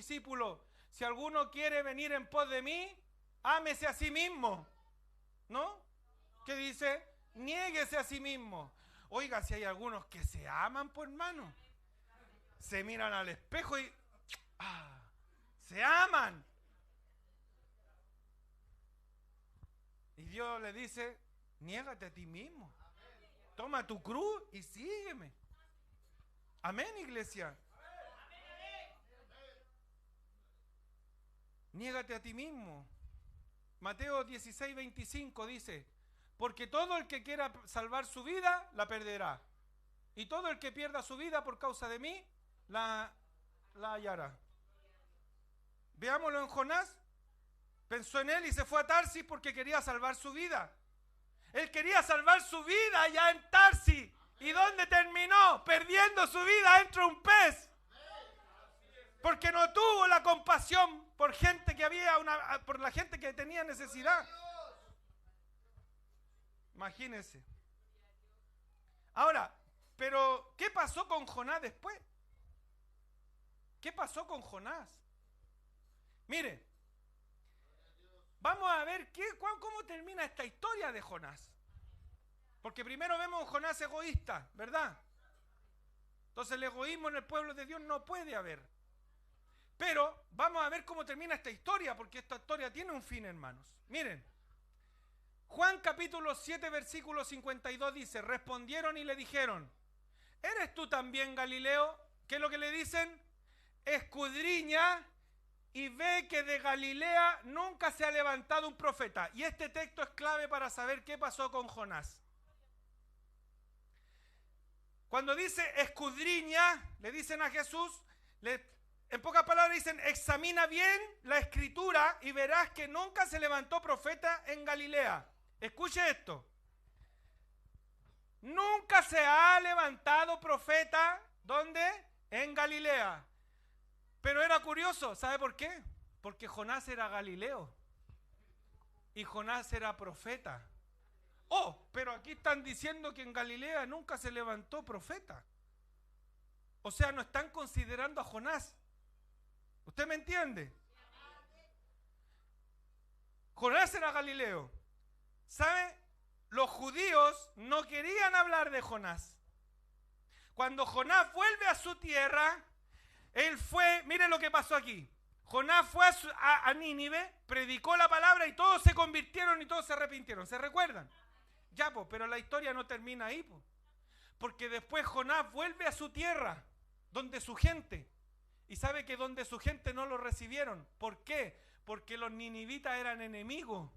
discípulos, si alguno quiere venir en pos de mí, ámese a sí mismo. ¿No? ¿Qué dice? Niéguese a sí mismo. Oiga, si hay algunos que se aman, pues hermano, se miran al espejo y se aman. Y Dios le dice, niégate a ti mismo. Toma tu cruz y sígueme. Amén, iglesia. Niégate a ti mismo. Mateo 16:25 dice, porque todo el que quiera salvar su vida, la perderá. Y todo el que pierda su vida por causa de mí, la hallará. Veámoslo en Jonás. Pensó en él y se fue a Tarsis porque quería salvar su vida. Él quería salvar su vida allá en Tarsis. ¿Y dónde terminó? Perdiendo su vida dentro de un pez. Porque no tuvo la compasión por gente que por la gente que tenía necesidad. Imagínense. Ahora, pero ¿qué pasó con Jonás después? ¿Qué pasó con Jonás? Mire, vamos a ver cómo termina esta historia de Jonás. Porque primero vemos un Jonás egoísta, ¿verdad? Entonces el egoísmo en el pueblo de Dios no puede haber. Pero vamos a ver cómo termina esta historia, porque esta historia tiene un fin, hermanos. Miren, Juan capítulo 7, versículo 52 dice, respondieron y le dijeron, ¿eres tú también Galileo? ¿Qué es lo que le dicen? Escudriña y ve que de Galilea nunca se ha levantado un profeta. Y este texto es clave para saber qué pasó con Jonás. Cuando dice escudriña, le dicen a Jesús, en pocas palabras dicen, examina bien la escritura y verás que nunca se levantó profeta en Galilea. Escuche esto. Nunca se ha levantado profeta, ¿dónde? En Galilea. Pero era curioso, ¿sabe por qué? Porque Jonás era Galileo y Jonás era profeta. Oh, pero aquí están diciendo que en Galilea nunca se levantó profeta. O sea, no están considerando a Jonás. ¿Usted me entiende? Jonás era Galileo. ¿Sabe? Los judíos no querían hablar de Jonás. Cuando Jonás vuelve a su tierra, él fue, miren lo que pasó aquí. Jonás fue a Nínive, predicó la palabra y todos se convirtieron y todos se arrepintieron. ¿Se recuerdan? Ya, pues, pero la historia no termina ahí, pues. Porque después Jonás vuelve a su tierra, donde su gente. Y sabe que donde su gente no lo recibieron. ¿Por qué? Porque los ninivitas eran enemigos.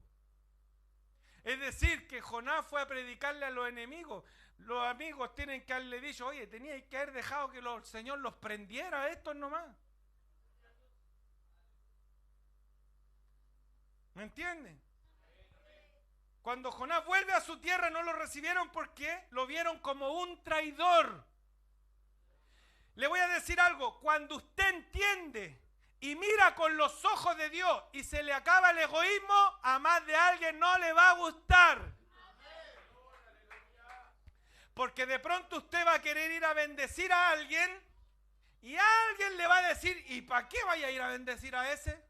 Es decir, que Jonás fue a predicarle a los enemigos. Los amigos tienen que haberle dicho, oye, teníais que haber dejado que el Señor los prendiera a estos nomás. ¿Me entienden? Cuando Jonás vuelve a su tierra no lo recibieron porque lo vieron como un traidor. Le voy a decir algo, cuando usted entiende y mira con los ojos de Dios y se le acaba el egoísmo, a más de alguien no le va a gustar. Porque de pronto usted va a querer ir a bendecir a alguien y alguien le va a decir, ¿y para qué vaya a ir a bendecir a ese?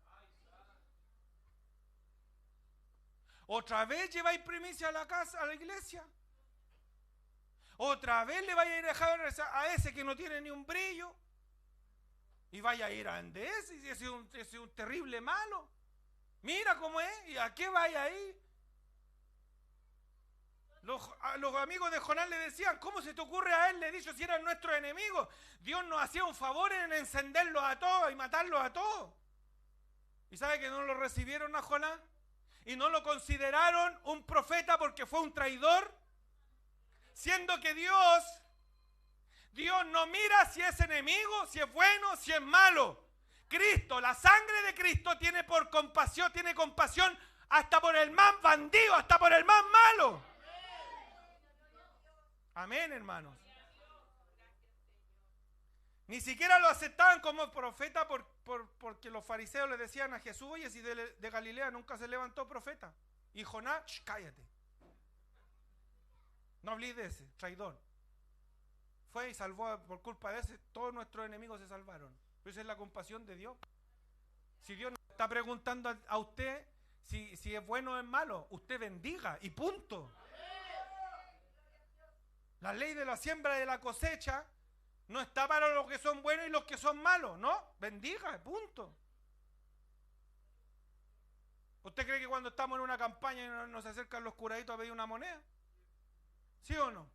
¿Otra vez lleváis primicia a la casa, a la iglesia? ¿Otra vez le vaya a ir a dejar a ese que no tiene ni un brillo? Y vaya a ir a ese, y ese es un terrible malo. Mira cómo es, ¿y a qué vaya ahí? Los amigos de Jonás le decían, ¿cómo se te ocurre a él? Le dijo, si eran nuestros enemigos. Dios nos hacía un favor en encenderlos a todos y matarlos a todos. ¿Y sabe que no lo recibieron a Jonás? Y no lo consideraron un profeta porque fue un traidor. Siendo que Dios no mira si es enemigo, si es bueno, si es malo. Cristo, la sangre de Cristo tiene compasión hasta por el más bandido, hasta por el más malo. Amén, hermanos. Ni siquiera lo aceptaban como profeta porque los fariseos le decían a Jesús, oye, si de Galilea nunca se levantó profeta. Y Jonás, cállate. No hablé de ese, traidor. Fue y salvó, por culpa de ese, todos nuestros enemigos se salvaron. Pero esa es la compasión de Dios. Si Dios no está preguntando a usted si es bueno o es malo, usted bendiga y punto. La ley de la siembra y de la cosecha no está para los que son buenos y los que son malos, ¿no? Bendiga, punto. ¿Usted cree que cuando estamos en una campaña nos acercan los curaditos a pedir una moneda? ¿Sí o no?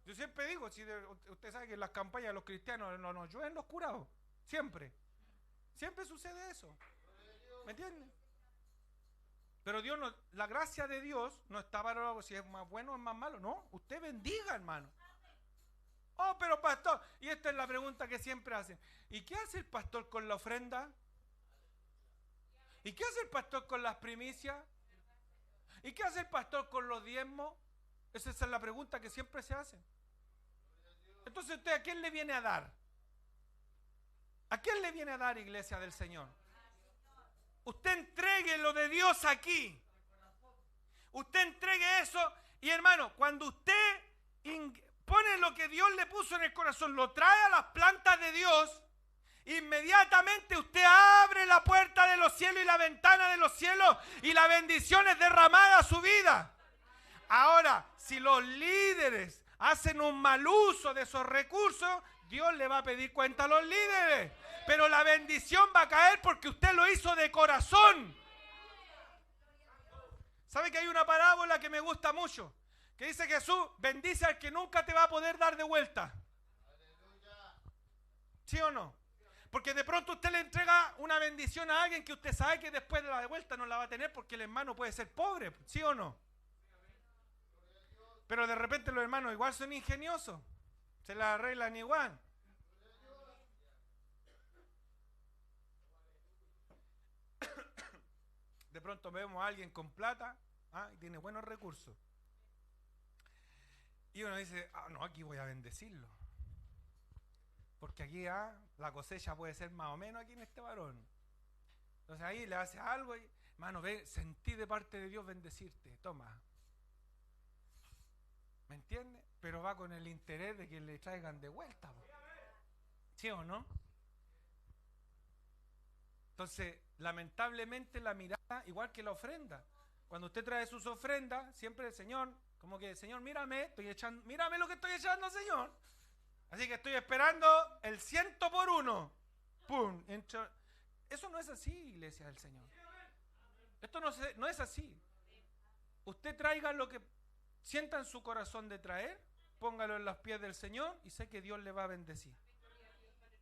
Yo siempre digo, si usted sabe que en las campañas de los cristianos no nos llueven los curados, siempre sucede eso, ¿me entiende? Pero Dios no, la gracia de Dios no está para si es más bueno o es más malo, no, usted bendiga, hermano. Oh, pero pastor, y esta es la pregunta que siempre hacen, ¿y qué hace el pastor con la ofrenda? ¿Y qué hace el pastor con las primicias? ¿Y qué hace el pastor con los diezmos? Esa es la pregunta que siempre se hace. Entonces, ¿usted a quién le viene a dar? ¿A quién le viene a dar, iglesia del Señor? Usted entregue lo de Dios aquí. Usted entregue eso. Y hermano, cuando usted pone lo que Dios le puso en el corazón, lo trae a las plantas de Dios, inmediatamente usted abre la puerta de los cielos y la ventana de los cielos y la bendición es derramada a su vida. Ahora, si los líderes hacen un mal uso de esos recursos, Dios le va a pedir cuenta a los líderes. Pero la bendición va a caer porque usted lo hizo de corazón. ¿Sabe que hay una parábola que me gusta mucho? Que dice Jesús, bendice al que nunca te va a poder dar de vuelta. ¿Sí o no? Porque de pronto usted le entrega una bendición a alguien que usted sabe que después de la de vuelta no la va a tener porque el hermano puede ser pobre. ¿Sí o no? Pero de repente los hermanos igual son ingeniosos. Se la arreglan igual. De pronto vemos a alguien con plata y tiene buenos recursos. Y uno dice, no, aquí voy a bendecirlo. Porque aquí la cosecha puede ser más o menos aquí en este varón. Entonces ahí le hace algo y, hermano, sentí de parte de Dios bendecirte. Toma. ¿Me entiende? Pero va con el interés de que le traigan de vuelta. ¿Sí o no? Entonces, lamentablemente la mirada, igual que la ofrenda. Cuando usted trae sus ofrendas, siempre el Señor, como que, Señor, mírame lo que estoy echando, Señor. Así que estoy esperando el 100 por 1. ¡Pum! Eso no es así, iglesia del Señor. Esto no es así. Usted traiga lo que sienta en su corazón de traer, póngalo en los pies del Señor y sé que Dios le va a bendecir.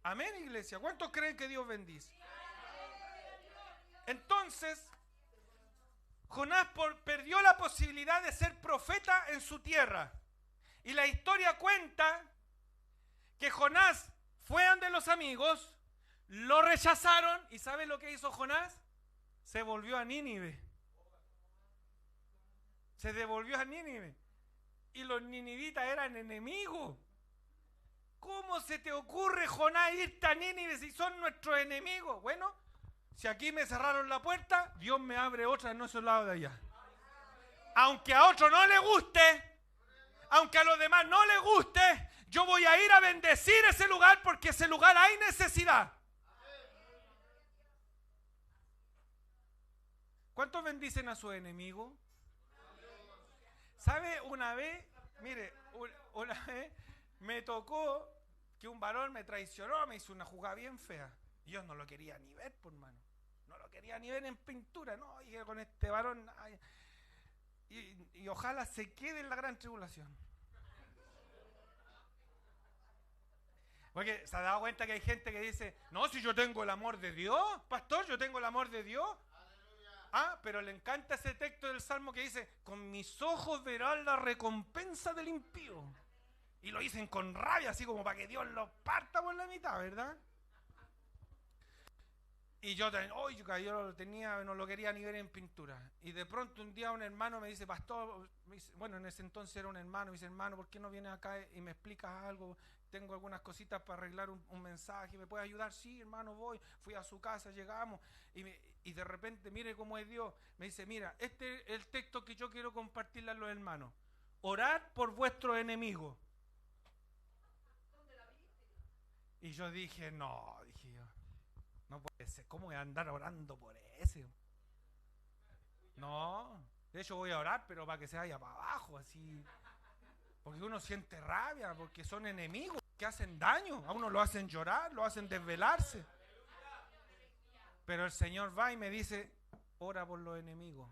Amén, iglesia. ¿Cuántos creen que Dios bendice? Entonces, Jonás perdió la posibilidad de ser profeta en su tierra. Y la historia cuenta que Jonás fue ante los amigos, lo rechazaron, y ¿sabe lo que hizo Jonás? Se volvió a Nínive. Se devolvió a Nínive. Y los ninivitas eran enemigos. ¿Cómo se te ocurre, Jonás, irte a Nínive si son nuestros enemigos? Bueno, si aquí me cerraron la puerta, Dios me abre otra en ese lado de allá. Aunque a otro no le guste, aunque a los demás no les guste, yo voy a ir a bendecir ese lugar porque ese lugar hay necesidad. ¿Cuántos bendicen a su enemigo? ¿Sabe? Una vez me tocó que un varón me traicionó, me hizo una jugada bien fea. Y yo no lo quería ni ver, por mano. No lo quería ni ver en pintura, no. Y con este varón, y ojalá se quede en la gran tribulación. Porque se ha dado cuenta que hay gente que dice, no, si yo tengo el amor de Dios, pastor, yo tengo el amor de Dios. Pero le encanta ese texto del Salmo que dice, con mis ojos verán la recompensa del impío. Y lo dicen con rabia, así como para que Dios lo parta por la mitad, ¿verdad? Y yo lo tenía, no lo quería ni ver en pintura. Y de pronto un día un hermano me dice, pastor, bueno, en ese entonces era un hermano, me dice, hermano, ¿por qué no vienes acá y me explicas algo? Tengo algunas cositas para arreglar un mensaje, ¿me puedes ayudar? Sí, hermano, voy. Fui a su casa, llegamos, y de repente, mire cómo es Dios. Me dice, mira, este es el texto que yo quiero compartirle a los hermanos. Orad por vuestros enemigos. Y yo dije, no, no puede empecé, ¿cómo voy a andar orando por ese? No, de hecho voy a orar, pero para que se vaya para abajo, así. Porque uno siente rabia, porque son enemigos que hacen daño. A uno lo hacen llorar, lo hacen desvelarse. Pero el Señor va y me dice, ora por los enemigos.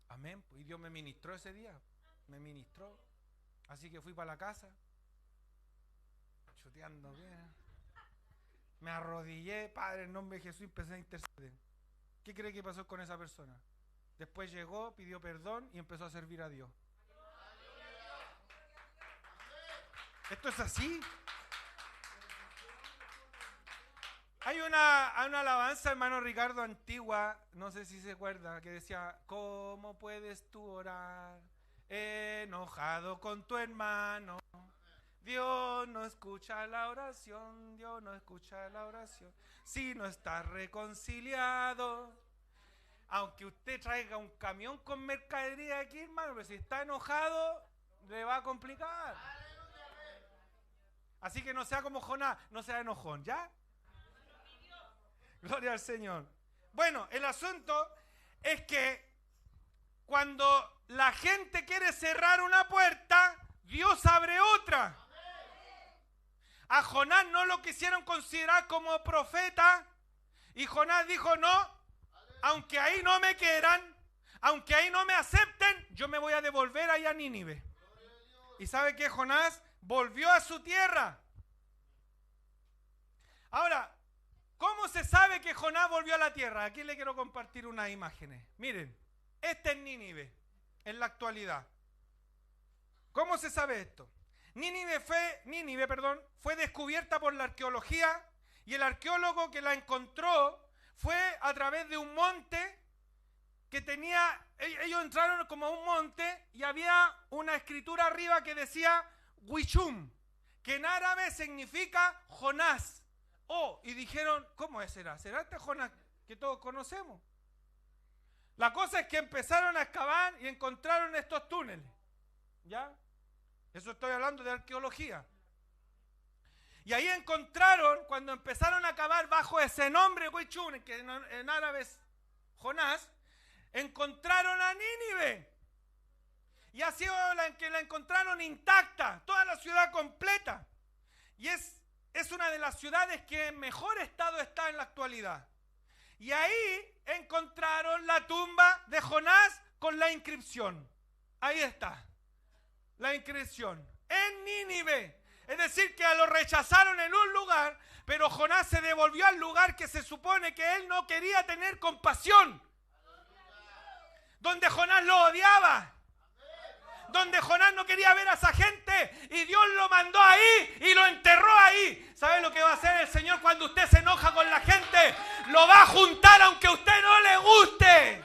Amén. Y Dios me ministró ese día. Me ministró. Así que fui para la casa. Chuteando bien. Me arrodillé, Padre, en nombre de Jesús, y empecé a interceder. ¿Qué cree que pasó con esa persona? Después llegó, pidió perdón y empezó a servir a Dios. Esto es así. Hay una alabanza, hermano Ricardo, antigua, no sé si se acuerda, que decía, ¿cómo puedes tú orar enojado con tu hermano? Dios no escucha la oración, Dios no escucha la oración. Si no estás reconciliado, aunque usted traiga un camión con mercadería aquí, hermano, pero si está enojado, le va a complicar. Así que no sea como Jonás, no sea enojón, ¿ya? Gloria al Señor. Bueno, el asunto es que cuando la gente quiere cerrar una puerta, Dios abre otra. A Jonás no lo quisieron considerar como profeta y Jonás dijo, no, aunque ahí no me quieran, aunque ahí no me acepten, yo me voy a devolver allá a Nínive. ¿Y sabe qué? Jonás volvió a su tierra. Ahora, ¿cómo se sabe que Jonás volvió a la tierra? Aquí le quiero compartir unas imágenes. Miren, este es Nínive, en la actualidad. ¿Cómo se sabe esto? Nínive fue descubierta por la arqueología y el arqueólogo que la encontró fue a través de un monte que tenía, ellos entraron como a un monte y había una escritura arriba que decía Huichum, que en árabe significa Jonás. Y dijeron, ¿cómo será? ¿Será este Jonás que todos conocemos? La cosa es que empezaron a excavar y encontraron estos túneles. ¿Ya? Eso estoy hablando de arqueología. Y ahí encontraron, cuando empezaron a cavar bajo ese nombre, Huichum, que en árabe es Jonás, encontraron a Nínive. Y ha sido que la encontraron intacta, toda la ciudad completa. Y es una de las ciudades que en mejor estado está en la actualidad. Y ahí encontraron la tumba de Jonás con la inscripción. Ahí está, la inscripción. En Nínive. Es decir, que lo rechazaron en un lugar, pero Jonás se devolvió al lugar que se supone que él no quería tener compasión. Donde Jonás lo odiaba. Donde Jonás no quería ver a esa gente y Dios lo mandó ahí y lo enterró ahí. ¿Sabe lo que va a hacer el Señor cuando usted se enoja con la gente? Lo va a juntar aunque a usted no le guste.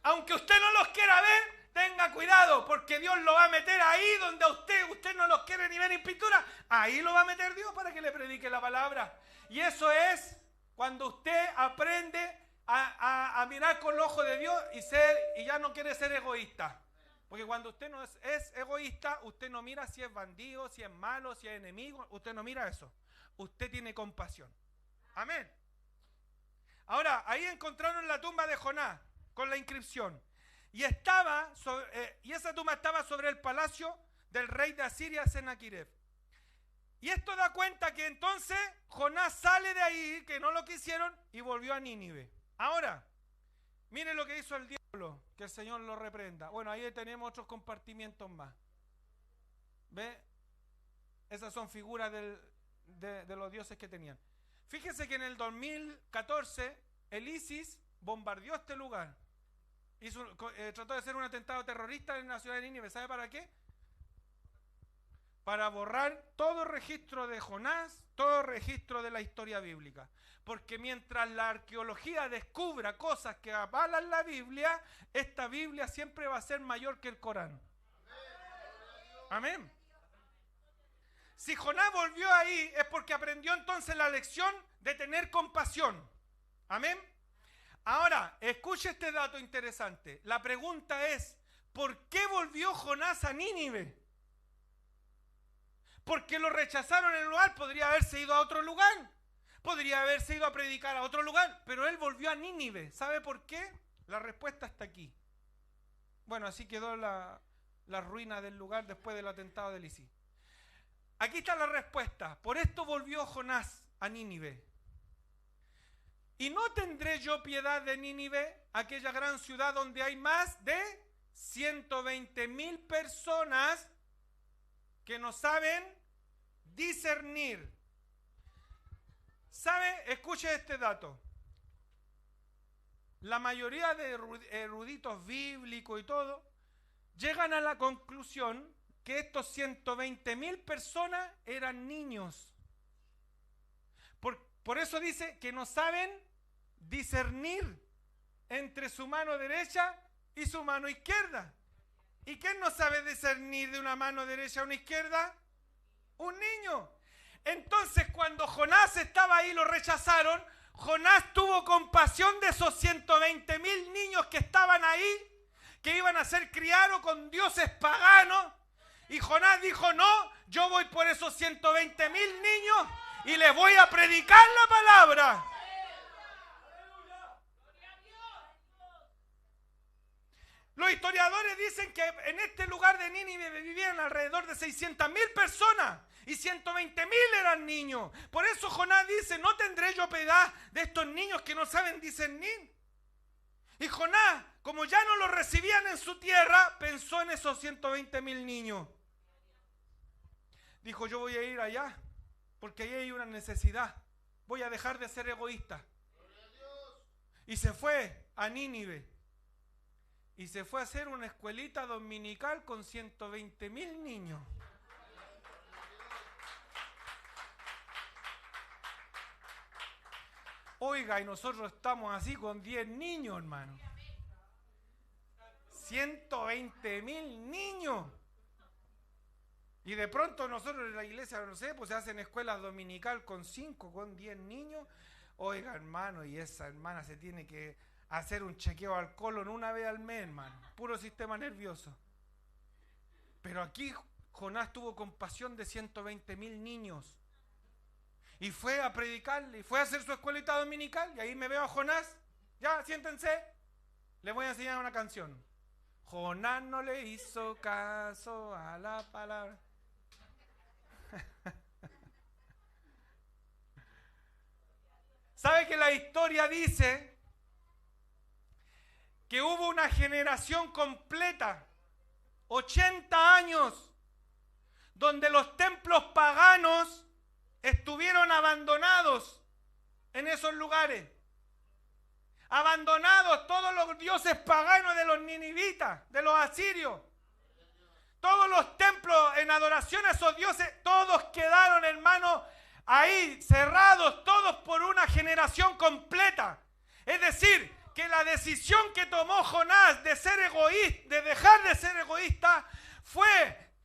Aunque usted no los quiera ver, tenga cuidado, porque Dios lo va a meter ahí donde usted no los quiere ni ver en pintura. Ahí lo va a meter Dios para que le predique la palabra. Y eso es cuando usted aprende a mirar con los ojos de Dios y ya no quiere ser egoísta. Porque cuando usted no es egoísta, usted no mira si es bandido, si es malo, si es enemigo. Usted no mira eso. Usted tiene compasión. Amén. Ahora, ahí encontraron la tumba de Jonás con la inscripción. Y esa tumba estaba sobre el palacio del rey de Asiria, Sennacherib. Y esto da cuenta que entonces Jonás sale de ahí, que no lo quisieron, y volvió a Nínive. Ahora, mire lo que hizo el diablo, que el Señor lo reprenda. Bueno, ahí tenemos otros compartimientos más. ¿Ve? Esas son figuras de los dioses que tenían. Fíjese que en el 2014 el ISIS bombardeó este lugar. Trató de hacer un atentado terrorista en la ciudad de Nínive. ¿Sabe para qué? Para borrar todo registro de Jonás, todo registro de la historia bíblica. Porque mientras la arqueología descubra cosas que avalan la Biblia, esta Biblia siempre va a ser mayor que el Corán. Amén. Si Jonás volvió ahí es porque aprendió entonces la lección de tener compasión. Amén. Ahora, escuche este dato interesante. La pregunta es, ¿por qué volvió Jonás a Nínive? Porque lo rechazaron en el lugar. Podría haberse ido a otro lugar. Podría haberse ido a predicar a otro lugar. Pero él volvió a Nínive. ¿Sabe por qué? La respuesta está aquí. Bueno, así quedó la ruina del lugar después del atentado de Elías. Aquí está la respuesta. Por esto volvió Jonás a Nínive. ¿Y no tendré yo piedad de Nínive, aquella gran ciudad donde hay más de 120,000 personas que no saben discernir? ¿Sabe? Escuche este dato. La mayoría de eruditos bíblicos y todo llegan a la conclusión que estos 120,000 personas eran niños. Por eso dice que no saben discernir entre su mano derecha y su mano izquierda. ¿Y quién no sabe discernir de una mano derecha a una izquierda? Un niño. Entonces, cuando Jonás estaba ahí, lo rechazaron. Jonás tuvo compasión de esos 120,000 niños que estaban ahí, que iban a ser criados con dioses paganos. Y Jonás dijo, no, yo voy por esos 120,000 niños y les voy a predicar la palabra. Los historiadores dicen que en este lugar de Nínive vivían alrededor de 600,000 personas y 120,000 eran niños. Por eso Jonás dice, no tendré yo piedad de estos niños que no saben discernir. Y Jonás, como ya no los recibían en su tierra, pensó en esos 120,000 niños. Dijo, yo voy a ir allá, porque ahí hay una necesidad. Voy a dejar de ser egoísta. Y se fue a Nínive. Y se fue a hacer una escuelita dominical con 120,000 niños. Oiga, y nosotros estamos así con 10 niños, hermano. 120,000 niños. Y de pronto nosotros en la iglesia, no sé, pues se hacen escuelas dominical con 5, con 10 niños. Oiga, hermano, y esa hermana se tiene que hacer un chequeo al colon una vez al mes, hermano. Puro sistema nervioso. Pero aquí Jonás tuvo compasión de 120,000 niños. Y fue a predicarle, y fue a hacer su escuelita dominical. Y ahí me veo a Jonás. Ya, siéntense. Les voy a enseñar una canción. Jonás no le hizo caso a la palabra. ¿Sabe que la historia dice que hubo una generación completa, 80 años, donde los templos paganos estuvieron abandonados en esos lugares? Abandonados todos los dioses paganos de los ninivitas, de los asirios. Todos los templos en adoración a esos dioses, todos quedaron, hermanos, ahí cerrados, todos por una generación completa. Es decir, que la decisión que tomó Jonás de ser egoísta, de dejar de ser egoísta,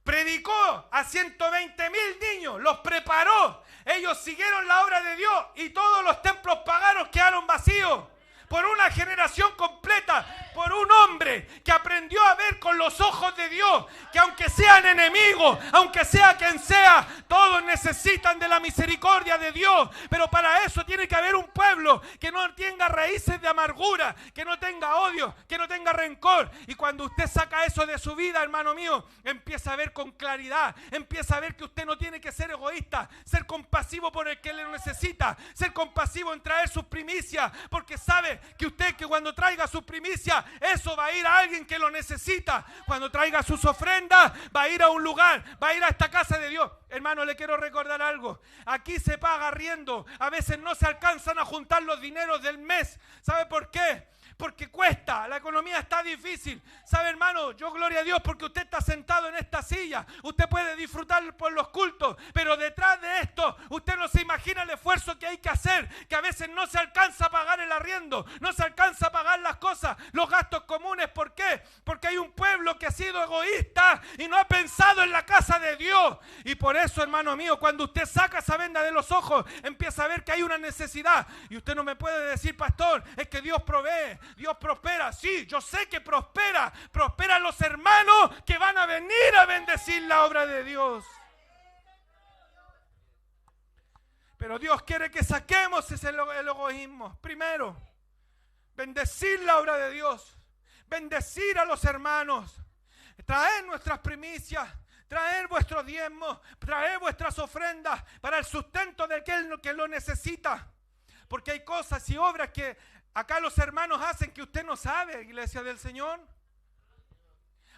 predicó a 120,000 niños, los preparó. Ellos siguieron la obra de Dios y todos los templos paganos quedaron vacíos. Por una generación completa, por un hombre que aprendió a ver con los ojos de Dios, que aunque sean enemigos, aunque sea quien sea, todos necesitan de la misericordia de Dios. Pero para eso tiene que haber un pueblo que no tenga raíces de amargura, que no tenga odio, que no tenga rencor. Y cuando usted saca eso de su vida, hermano mío, empieza a ver con claridad, empieza a ver que usted no tiene que ser egoísta, ser compasivo por el que le necesita, ser compasivo en traer sus primicias, porque sabe que usted, que cuando traiga su primicia, eso va a ir a alguien que lo necesita. Cuando traiga sus ofrendas, va a ir a un lugar, va a ir a esta casa de Dios. Hermano, le quiero recordar algo. Aquí se paga arriendo. A veces no se alcanzan a juntar los dineros del mes. ¿Sabe por qué? Porque cuesta, la economía está difícil. ¿Sabe, hermano? Yo gloria a Dios porque usted está sentado en esta silla. Usted puede disfrutar por los cultos, pero detrás de esto, usted no se imagina el esfuerzo que hay que hacer, que a veces no se alcanza a pagar el arriendo, no se alcanza a pagar las cosas, los gastos comunes. ¿Por qué? Porque hay un pueblo que ha sido egoísta y no ha pensado en la casa de Dios. Y por eso, hermano mío, cuando usted saca esa venda de los ojos, empieza a ver que hay una necesidad. Y usted no me puede decir, pastor, es que Dios provee. Dios prospera. Sí, yo sé que prospera. Prosperan los hermanos que van a venir a bendecir la obra de Dios. Pero Dios quiere que saquemos el egoísmo. Primero, bendecir la obra de Dios. Bendecir a los hermanos. Traer nuestras primicias. Traer vuestros diezmos. Traer vuestras ofrendas para el sustento de aquel que lo necesita. Porque hay cosas y obras que acá los hermanos hacen que usted no sabe, iglesia del Señor.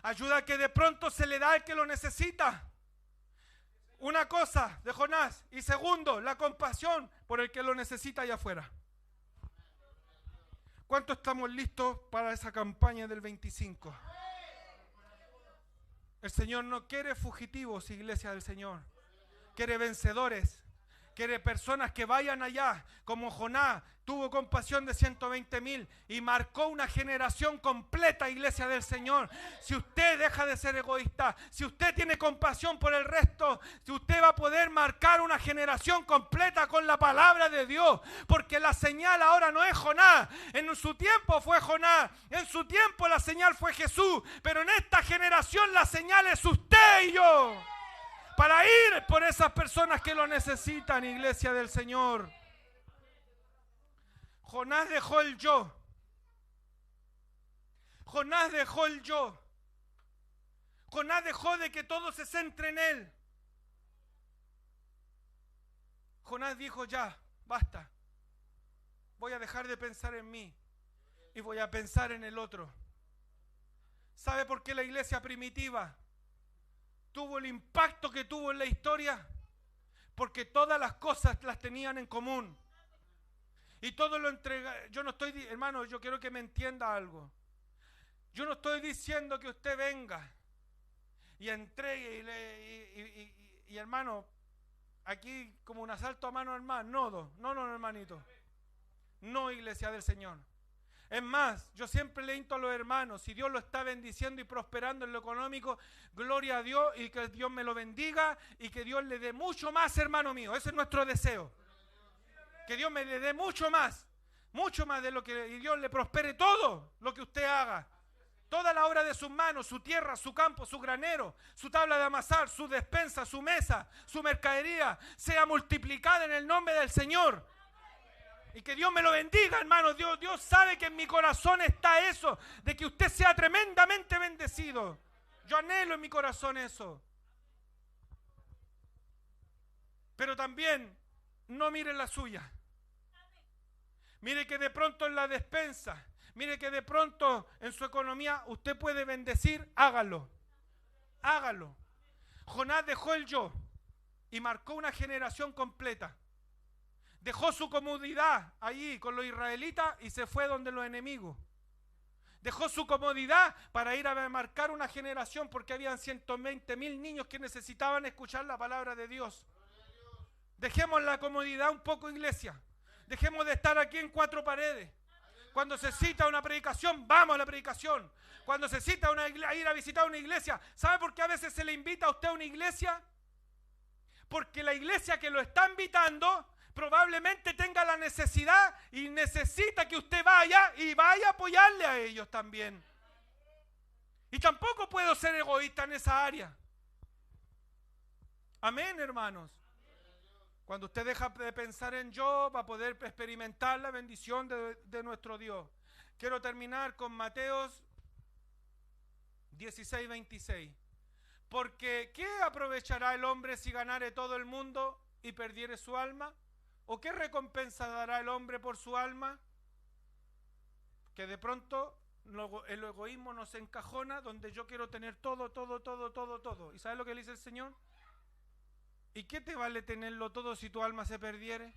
Ayuda que de pronto se le da al que lo necesita. Una cosa de Jonás. Y segundo, la compasión por el que lo necesita allá afuera. ¿Cuánto estamos listos para esa campaña del 25? El Señor no quiere fugitivos, iglesia del Señor. Quiere vencedores. Quiere personas que vayan allá, como Jonás tuvo compasión de 120,000 y marcó una generación completa, iglesia del Señor. Si usted deja de ser egoísta, si usted tiene compasión por el resto, si usted va a poder marcar una generación completa con la palabra de Dios, porque la señal ahora no es Jonás, en su tiempo fue Jonás, en su tiempo la señal fue Jesús, pero en esta generación la señal es usted y yo. Para ir por esas personas que lo necesitan, iglesia del Señor. Jonás dejó el yo. Jonás dejó el yo. Jonás dejó de que todo se centre en él. Jonás dijo, ya, basta. Voy a dejar de pensar en mí y voy a pensar en el otro. ¿Sabe por qué la iglesia primitiva tuvo el impacto que tuvo en la historia? Porque todas las cosas las tenían en común. Y todo lo entrega. Yo no estoy, hermano, yo quiero que me entienda algo. Yo no estoy diciendo que usted venga y entregue y hermano, aquí como un asalto a mano armada. No, hermanito. No, iglesia del Señor. Es más, yo siempre le insto a los hermanos, si Dios lo está bendiciendo y prosperando en lo económico, gloria a Dios y que Dios me lo bendiga y que Dios le dé mucho más, hermano mío. Ese es nuestro deseo. Que Dios me le dé mucho más de lo que y Dios le prospere todo lo que usted haga. Toda la obra de sus manos, su tierra, su campo, su granero, su tabla de amasar, su despensa, su mesa, su mercadería, sea multiplicada en el nombre del Señor. Y que Dios me lo bendiga, hermano. Dios sabe que en mi corazón está eso, de que usted sea tremendamente bendecido. Yo anhelo en mi corazón eso. Pero también no mire la suya. Mire que de pronto en la despensa, mire que de pronto en su economía usted puede bendecir, hágalo. Hágalo. Jonás dejó el yo y marcó una generación completa. Dejó su comodidad allí con los israelitas y se fue donde los enemigos. Dejó su comodidad para ir a marcar una generación porque habían 120,000 niños que necesitaban escuchar la palabra de Dios. Dejemos la comodidad un poco, iglesia. Dejemos de estar aquí en cuatro paredes. Cuando se cita una predicación, vamos a la predicación. Cuando se cita ir a visitar una iglesia, ¿sabe por qué a veces se le invita a usted a una iglesia? Porque la iglesia que lo está invitando probablemente tenga la necesidad y necesita que usted vaya y vaya a apoyarle a ellos también. Y tampoco puedo ser egoísta en esa área. Amén, hermanos. Cuando usted deja de pensar en yo, va a poder experimentar la bendición de nuestro Dios. Quiero terminar con Mateos 16:26. Porque ¿qué aprovechará el hombre si ganare todo el mundo y perdiere su alma? ¿O qué recompensa dará el hombre por su alma? Que de pronto el egoísmo nos encajona donde yo quiero tener todo. ¿Y sabes lo que le dice el Señor? ¿Y qué te vale tenerlo todo si tu alma se perdiere?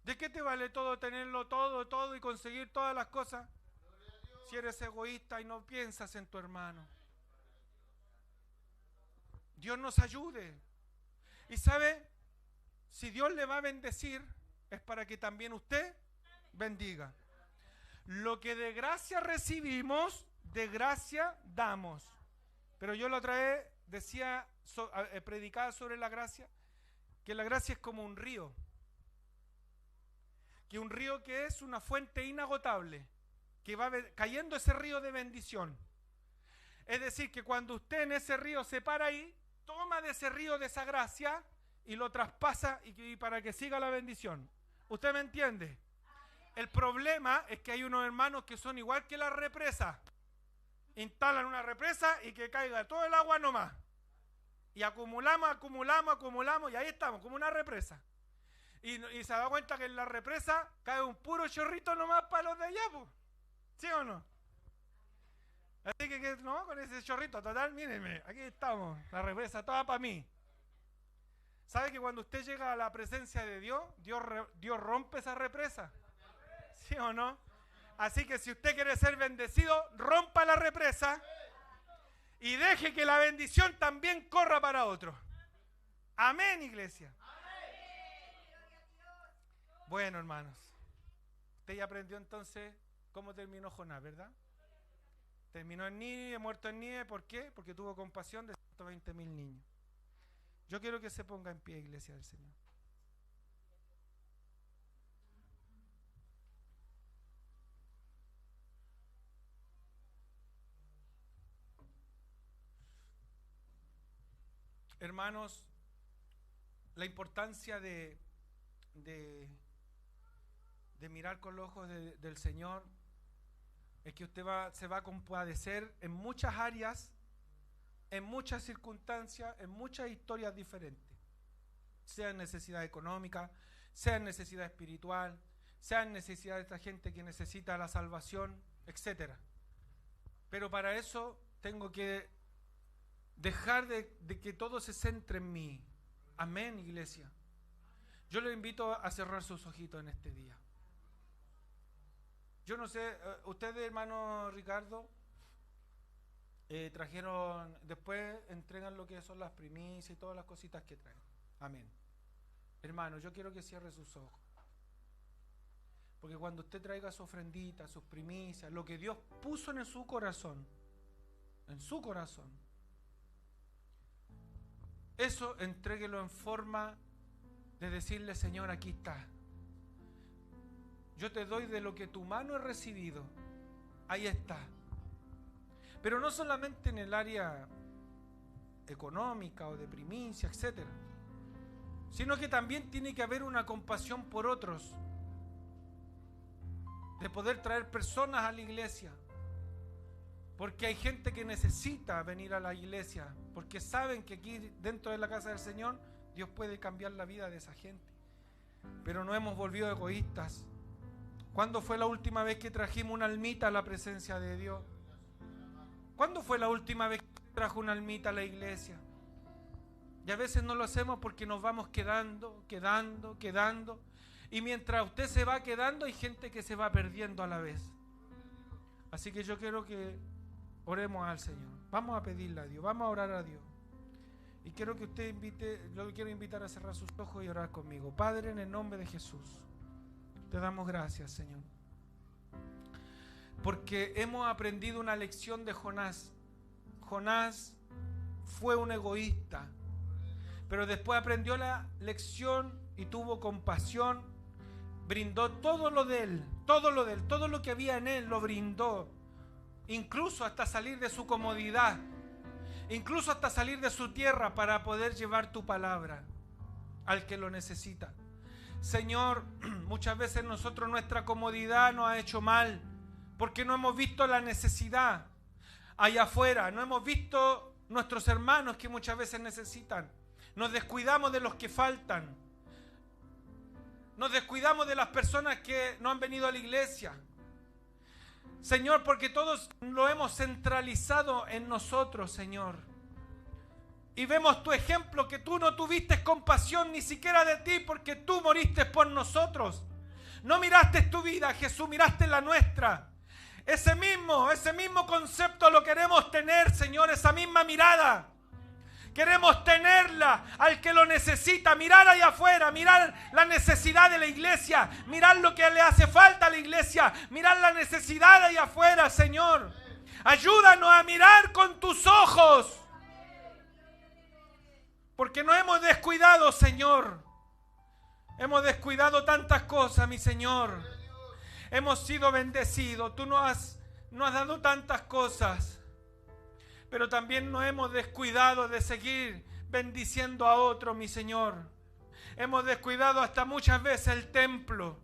¿De qué te vale todo tenerlo todo y conseguir todas las cosas si eres egoísta y no piensas en tu hermano? Dios nos ayude. Y sabe, si Dios le va a bendecir, es para que también usted bendiga. Lo que de gracia recibimos, de gracia damos. Pero yo la otra vez decía, predicaba sobre la gracia, que la gracia es como un río. que un río que es una fuente inagotable, que va cayendo ese río de bendición. Es decir, que cuando usted en ese río se para ahí, toma de ese río de esa gracia y lo traspasa y para que siga la bendición. ¿Usted me entiende? El problema es que hay unos hermanos que son igual que la represa. Instalan una represa y que caiga todo el agua nomás. Y acumulamos y ahí estamos, como una represa. Y se da cuenta que en la represa cae un puro chorrito nomás para los de allá, pues. ¿Sí o no? Así que no, con ese chorrito, total, mírenme, aquí estamos, la represa toda para mí. ¿Sabe que cuando usted llega a la presencia de Dios, Dios rompe esa represa? ¿Sí o no? Así que si usted quiere ser bendecido, rompa la represa y deje que la bendición también corra para otro. Amén, iglesia. Bueno, hermanos, usted ya aprendió entonces cómo terminó Jonás, ¿verdad? Terminó en Nínive, muerto en Nínive. ¿Por qué? Porque tuvo compasión de 120.000 niños. Yo quiero que se ponga en pie, iglesia del Señor. Hermanos, la importancia de mirar con los ojos del Señor es que usted se va a compadecer en muchas áreas, en muchas circunstancias, en muchas historias diferentes. Sea en necesidad económica, sea en necesidad espiritual, sea en necesidad de esta gente que necesita la salvación, etc. Pero para eso tengo que dejar de que todo se centre en mí. Amén, iglesia. Yo le invito a cerrar sus ojitos en este día. Yo no sé, ustedes, hermano Ricardo, trajeron, después entregan lo que son las primicias y todas las cositas que traen. Amén. Hermano, yo quiero que cierre sus ojos. Porque cuando usted traiga su ofrendita, sus primicias, lo que Dios puso en su corazón, eso entréguelo en forma de decirle: Señor, aquí está. Yo te doy de lo que tu mano ha recibido. Ahí está. Pero no solamente en el área económica o de primicia, etc. Sino que también tiene que haber una compasión por otros. De poder traer personas a la iglesia. Porque hay gente que necesita venir a la iglesia. Porque saben que aquí dentro de la casa del Señor Dios puede cambiar la vida de esa gente. Pero no hemos volvido egoístas. ¿Cuándo fue la última vez que trajimos una almita a la presencia de Dios? ¿Cuándo fue la última vez que trajo una almita a la iglesia? Y a veces no lo hacemos porque nos vamos quedando. Y mientras usted se va quedando, hay gente que se va perdiendo a la vez. Así que yo quiero que oremos al Señor. Vamos a pedirle a Dios, vamos a orar a Dios. Y quiero que usted lo quiero invitar a cerrar sus ojos y orar conmigo. Padre, en el nombre de Jesús, te damos gracias, Señor. Porque hemos aprendido una lección de Jonás. Jonás fue un egoísta, pero después aprendió la lección y tuvo compasión. Brindó todo lo de él, todo lo que había en él lo brindó. Incluso hasta salir de su comodidad, incluso hasta salir de su tierra para poder llevar tu palabra al que lo necesita. Señor, muchas veces nosotros nuestra comodidad nos ha hecho mal, porque no hemos visto la necesidad allá afuera, no hemos visto nuestros hermanos que muchas veces necesitan. Nos descuidamos de los que faltan, nos descuidamos de las personas que no han venido a la iglesia. Señor, porque todos lo hemos centralizado en nosotros, Señor. Y vemos tu ejemplo, que tú no tuviste compasión ni siquiera de ti, porque tú moriste por nosotros. No miraste tu vida, Jesús, miraste la nuestra. Ese mismo concepto lo queremos tener, Señor, esa misma mirada. Queremos tenerla al que lo necesita, mirar allá afuera, mirar la necesidad de la iglesia, mirar lo que le hace falta a la iglesia, mirar la necesidad allá afuera, Señor. Ayúdanos a mirar con tus ojos, porque nos hemos descuidado, Señor. Hemos descuidado tantas cosas, mi Señor. Hemos sido bendecidos. Tú nos has dado tantas cosas. Pero también nos hemos descuidado de seguir bendiciendo a otros, mi Señor. Hemos descuidado hasta muchas veces el templo.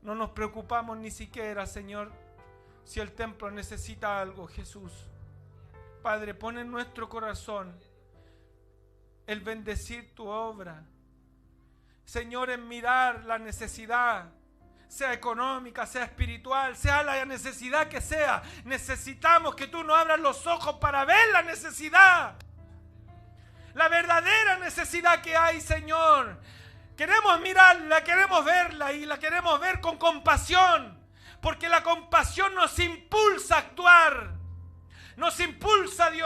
No nos preocupamos ni siquiera, Señor, si el templo necesita algo, Jesús. Padre, pon en nuestro corazón el bendecir tu obra. Señor, en mirar la necesidad, sea económica, sea espiritual, sea la necesidad que sea. Necesitamos que tú nos abras los ojos para ver la necesidad. La verdadera necesidad que hay, Señor. Queremos mirarla, queremos verla y la queremos ver con compasión. Porque la compasión nos impulsa a actuar. Nos impulsa, Dios.